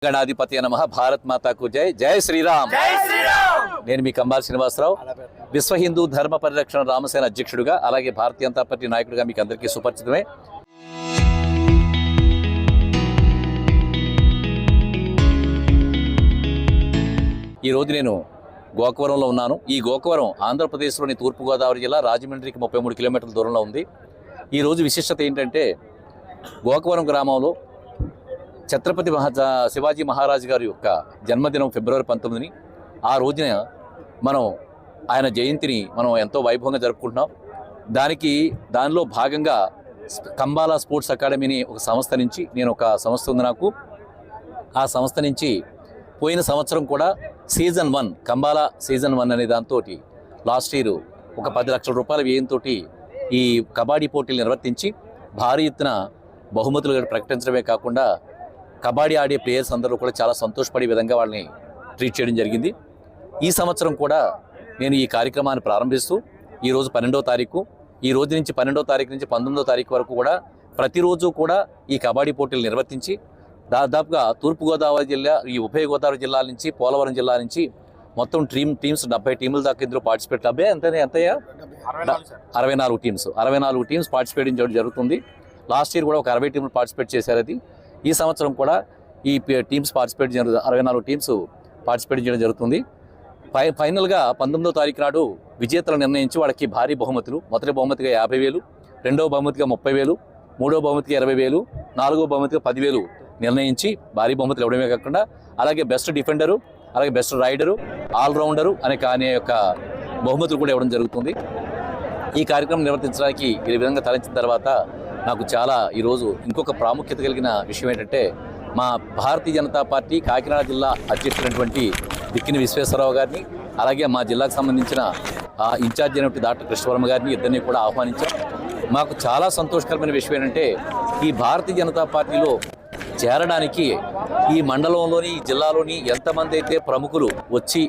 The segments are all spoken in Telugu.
గణాధిపతి నమః. భారత్ మాతాకు జై. జై శ్రీరామ్. నేను మీ కంబాల శ్రీనివాసరావు, విశ్వ హిందూ ధర్మ పరిరక్షణ రామసేన అధ్యక్షుడిగా, అలాగే భారతీయ జనతా పార్టీ నాయకుడిగా మీకు అందరికీ సుపరిచితమే. ఈరోజు నేను గోకవరంలో ఉన్నాను. ఈ గోకవరం ఆంధ్రప్రదేశ్లోని తూర్పుగోదావరి జిల్లా, రాజమండ్రికి 33 కిలోమీటర్ల దూరంలో ఉంది. ఈరోజు విశిష్టత ఏంటంటే, గోకవరం గ్రామంలో ఛత్రపతి శివాజీ మహారాజు గారి యొక్క జన్మదినం ఫిబ్రవరి 19ని. ఆ రోజున మనం ఆయన జయంతిని మనం ఎంతో వైభవంగా జరుపుకుంటున్నాం. దానిలో భాగంగా కంబాల స్పోర్ట్స్ అకాడమీని ఒక సంస్థ నుంచి, నేను ఒక సంస్థ ఉంది నాకు, ఆ సంస్థ నుంచి పోయిన సంవత్సరం కూడా సీజన్ 1 కంబాల సీజన్ 1 అనే దాంతో లాస్ట్ ఇయర్ ఒక 10 లక్షల రూపాయల వ్యయంతో ఈ కబడ్డీ పోటీలు నిర్వర్తించి భారీ ఎత్తున బహుమతులు ప్రకటించడమే కాకుండా కబడ్డీ ఆడే ప్లేయర్స్ అందరూ కూడా చాలా సంతోషపడే విధంగా వాళ్ళని ట్రీట్ చేయడం జరిగింది. ఈ సంవత్సరం కూడా నేను ఈ కార్యక్రమాన్ని ప్రారంభిస్తూ ఈరోజు 12వ తారీఖు, ఈ రోజు నుంచి 12వ తారీఖు నుంచి 19వ తారీఖు వరకు కూడా ప్రతిరోజు కూడా ఈ కబడ్డీ పోటీలు నిర్వర్తించి దాదాపుగా తూర్పుగోదావరి జిల్లా, ఈ ఉభయ గోదావరి జిల్లాల నుంచి, పోలవరం జిల్లా నుంచి మొత్తం టీమ్స్ 70 టీముల దాకా ఇందులో పార్టిసిపేట్. ఎంతయ్యా 64 టీమ్స్ పార్టిసిపేట్ చేయడం జరుగుతుంది. లాస్ట్ ఇయర్ కూడా ఒక 60 టీములు పార్టిసిపేట్ చేశారు. అది ఈ సంవత్సరం కూడా ఈ టీమ్స్ పార్టిసిపేట్ 64 టీమ్స్ పార్టిసిపేట్ చేయడం జరుగుతుంది. ఫైనల్గా 19వ తారీఖు నాడు విజేతలు నిర్ణయించి వాళ్ళకి భారీ బహుమతులు, మొదటి బహుమతిగా 50,000, రెండవ బహుమతిగా 30,000, మూడవ బహుమతిగా 20,000, నాలుగవ బహుమతిగా 10,000 నిర్ణయించి భారీ బహుమతులు ఇవ్వడమే కాకుండా అలాగే బెస్ట్ డిఫెండరు, అలాగే బెస్ట్ రైడరు, ఆల్రౌండరు అనే యొక్క బహుమతులు కూడా ఇవ్వడం జరుగుతుంది. ఈ కార్యక్రమం నిర్వర్తించడానికి ఈ విధంగా తలంచిన తర్వాత నాకు చాలా ఈరోజు ఇంకొక ప్రాముఖ్యత కలిగిన విషయం ఏంటంటే, మా భారతీయ జనతా పార్టీ కాకినాడ జిల్లా అధ్యక్షుడైనటువంటి బిక్కిన విశ్వేశ్వరరావు గారిని, అలాగే మా జిల్లాకు సంబంధించిన ఇన్ఛార్జ్ అయినటువంటి డాక్టర్ కృష్ణవర్మ గారిని, ఇద్దరిని కూడా ఆహ్వానించాం. మాకు చాలా సంతోషకరమైన విషయం ఏంటంటే, ఈ భారతీయ జనతా పార్టీలో చేరడానికి ఈ మండలంలోని, ఈ జిల్లాలోని ఎంతమంది అయితే ప్రముఖులు వచ్చి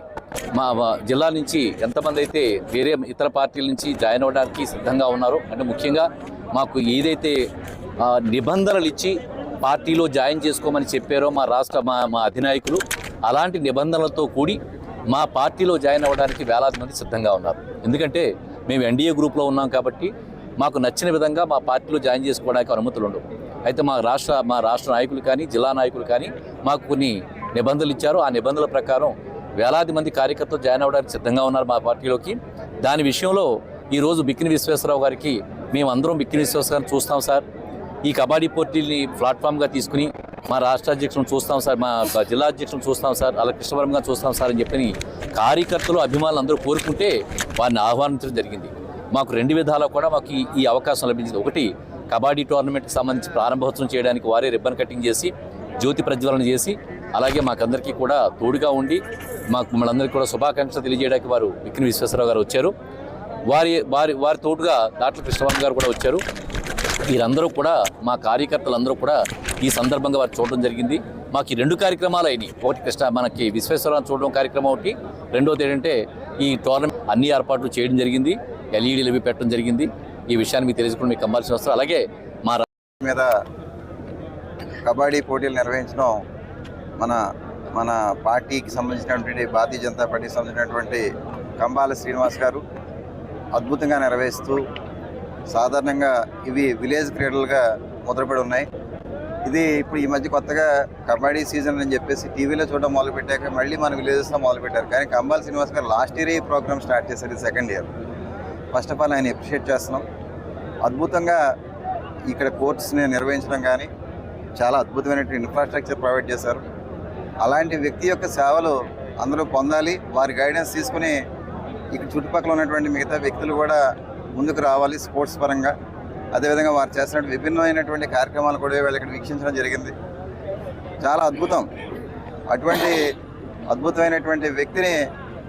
మా జిల్లా నుంచి ఎంతమంది అయితే వేరే ఇతర పార్టీల నుంచి జాయిన్ అవ్వడానికి సిద్ధంగా ఉన్నారో, అంటే ముఖ్యంగా మాకు ఏదైతే నిబంధనలు ఇచ్చి పార్టీలో జాయిన్ చేసుకోమని చెప్పారో మా అధినాయకులు, అలాంటి నిబంధనలతో కూడి మా పార్టీలో జాయిన్ అవ్వడానికి వేలాది మంది సిద్ధంగా ఉన్నారు. ఎందుకంటే మేము ఎన్డీఏ గ్రూప్లో ఉన్నాం కాబట్టి మాకు నచ్చిన విధంగా మా పార్టీలో జాయిన్ చేసుకోవడానికి అనుమతులు ఉండవు. అయితే మా రాష్ట్ర నాయకులు కానీ, జిల్లా నాయకులు కానీ మాకు కొన్ని నిబంధనలు ఇచ్చారు. ఆ నిబంధనల ప్రకారం వేలాది మంది కార్యకర్తలు జాయిన్ అవ్వడానికి సిద్ధంగా ఉన్నారు మా పార్టీలోకి. దాని విషయంలో ఈరోజు బిక్కిన విశ్వేశ్వరరావు గారికి మేమందరం బిక్కిన విశ్వేశ్వరరావు గారిని చూస్తాం సార్, ఈ కబడ్డీ పోటీల్ని ప్లాట్ఫామ్గా తీసుకుని మా రాష్ట్ర అధ్యక్షులను చూస్తాం సార్, మా జిల్లా అధ్యక్షులను చూస్తాం సార్, అలా కృష్ణవర్మ గారిని చూస్తాం సార్ అని చెప్పి కార్యకర్తలు, అభిమానులు అందరూ కోరుకుంటే వారిని ఆహ్వానించడం జరిగింది. మాకు 2 విధాలా కూడా మాకు ఈ అవకాశం లభించింది. ఒకటి, కబడ్డీ టోర్నమెంట్కి సంబంధించి ప్రారంభోత్సవం చేయడానికి వారే రిబ్బన్ కటింగ్ చేసి, జ్యోతి ప్రజ్వలన చేసి, అలాగే మాకందరికీ కూడా తోడుగా ఉండి మనందరికీ కూడా శుభాకాంక్షలు తెలియజేయడానికి వారు బిక్కిన విశ్వేశ్వరరావు గారు వచ్చారు. వారి తోడుగా డాక్టర్ కృష్ణవర్మ గారు కూడా వచ్చారు. వీరందరూ కూడా, మా కార్యకర్తలందరూ కూడా ఈ సందర్భంగా వారు చూడడం జరిగింది. మాకు ఈ 2 కార్యక్రమాలు అయినాయి. ఒకటి మనకి విశ్వేశ్వరరావు చూడడం కార్యక్రమం ఒకటి, రెండోది ఏంటంటే ఈ టోర్నమెంట్ అన్ని ఏర్పాట్లు చేయడం జరిగింది, ఎల్ఈడీలు అవి పెట్టడం జరిగింది. ఈ విషయాన్ని మీకు తెలుసుకుని మీకు కంబాల్సిన వస్తారు. అలాగే మా మీద కబడ్డీ పోటీలు నిర్వహించడం మన పార్టీకి సంబంధించినటువంటి, భారతీయ జనతా పార్టీకి సంబంధించినటువంటి కంబాల శ్రీనివాస్ గారు అద్భుతంగా నిర్వహిస్తూ, సాధారణంగా ఇవి విలేజ్ క్రీడలుగా ముద్రపడి ఉన్నాయి. ఇది ఇప్పుడు ఈ మధ్య కొత్తగా కబడ్డీ సీజన్ అని చెప్పేసి టీవీలో చూడడం మొదలుపెట్టాక మళ్ళీ మన విలేజెస్లో మొదలుపెట్టారు. కానీ కంబాల శ్రీనివాస్ గారు లాస్ట్ ఇయర్ ఈ ప్రోగ్రామ్ స్టార్ట్ చేశారు, ఇది 2nd year. First of all ఆయన అప్రిషియేట్ చేస్తున్నాం. అద్భుతంగా ఇక్కడ కోర్ట్స్ని నిర్వహించడం కానీ, చాలా అద్భుతమైనటువంటి ఇన్ఫ్రాస్ట్రక్చర్ ప్రొవైడ్ చేశారు. అలాంటి వ్యక్తి యొక్క సేవలు అందరూ పొందాలి. వారి గైడెన్స్ తీసుకుని ఇక్కడ చుట్టుపక్కల ఉన్నటువంటి మిగతా వ్యక్తులు కూడా ముందుకు రావాలి స్పోర్ట్స్ పరంగా. అదేవిధంగా వారు చేస్తున్న విభిన్నమైనటువంటి కార్యక్రమాలు కూడా వీళ్ళు ఇక్కడ వీక్షించడం జరిగింది. చాలా అద్భుతం. అటువంటి అద్భుతమైనటువంటి వ్యక్తిని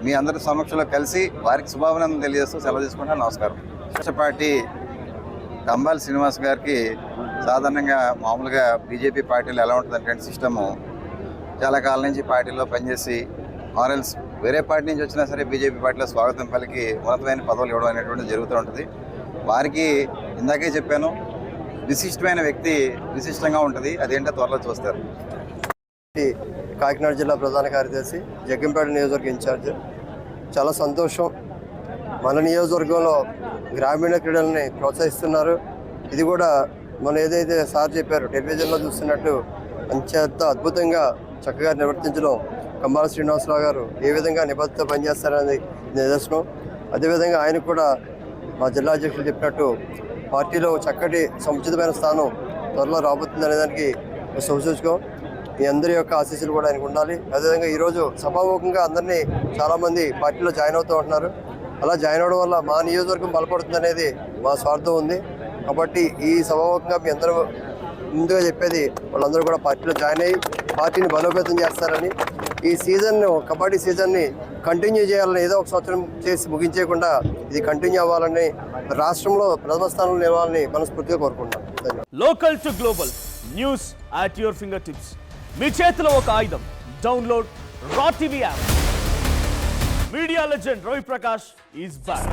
మీ అందరి సమక్షంలో కలిసి వారికి శుభాభినందనలు తెలియజేస్తూ సెలవు తీసుకుంటాను. నమస్కారం. రాష్ట్ర పార్టీ కంబాల శ్రీనివాస్ గారికి సాధారణంగా మామూలుగా బీజేపీ పార్టీలో ఎలా ఉంటుందంటే సిస్టము, చాలా కాలం నుంచి పార్టీలో పనిచేసి ఆర్ఎల్స్ వేరే పార్టీ నుంచి వచ్చినా సరే బీజేపీ పార్టీలో స్వాగతం పలికి ఉన్నతమైన పదవులు ఇవ్వడం అనేటువంటిది జరుగుతూ ఉంటుంది. వారికి ఇందాకే చెప్పాను, విశిష్టమైన వ్యక్తి విశిష్టంగా ఉంటుంది. అదేంటో త్వరలో చూస్తారు. కాకినాడ జిల్లా ప్రధాన కార్యదర్శి, జగ్గంపేట నియోజకవర్గ ఇన్ఛార్జ్. చాలా సంతోషం. మన నియోజకవర్గంలో గ్రామీణ క్రీడల్ని ప్రోత్సహిస్తున్నారు. ఇది కూడా మనం ఏదైతే సార్ చెప్పారు, టెలివిజన్లో చూస్తున్నట్టు అంత అద్భుతంగా చక్కగా నిర్వర్తించడం కంబాల శ్రీనివాసరావు గారు ఏ విధంగా నిబద్ధత పనిచేస్తారనేది నిదర్శనం. అదేవిధంగా ఆయన కూడా మా జిల్లా అధ్యక్షులు చెప్పినట్టు పార్టీలో చక్కటి సముచితమైన స్థానం త్వరలో రాబోతుంది అనేదానికి శుభసూచకం. మీ అందరి యొక్క ఆశీస్సులు కూడా ఆయనకు ఉండాలి. అదేవిధంగా ఈరోజు సభాముఖంగా అందరినీ చాలామంది పార్టీలో జాయిన్ అవుతూ ఉంటున్నారు. అలా జాయిన్ అవ్వడం వల్ల మా నియోజకవర్గం బలపడుతుంది అనేది మా స్వార్థం ఉంది. కాబట్టి ఈ సభాముఖంగా మీ అందరూ ముందుగా చెప్పేది వాళ్ళందరూ కూడా పార్టీలో జాయిన్ అయ్యి పార్టీని బలోపేతం చేస్తారని, ఈ సీజన్ను కబడ్డీ సీజన్ని కంటిన్యూ చేయాలని, ఏదో ఒక సంవత్సరం చేసి ముగించేయకుండా ఇది కంటిన్యూ అవ్వాలని, రాష్ట్రంలో ప్రథమ స్థానంలో నిలవాలని మనస్ఫూర్తిగా కోరుకుంటున్నాను. Local to global news at your finger tips. మీ చేతిలో ఒక ఆయుధం. Download R TV app. Media legend Ravi Prakash is back.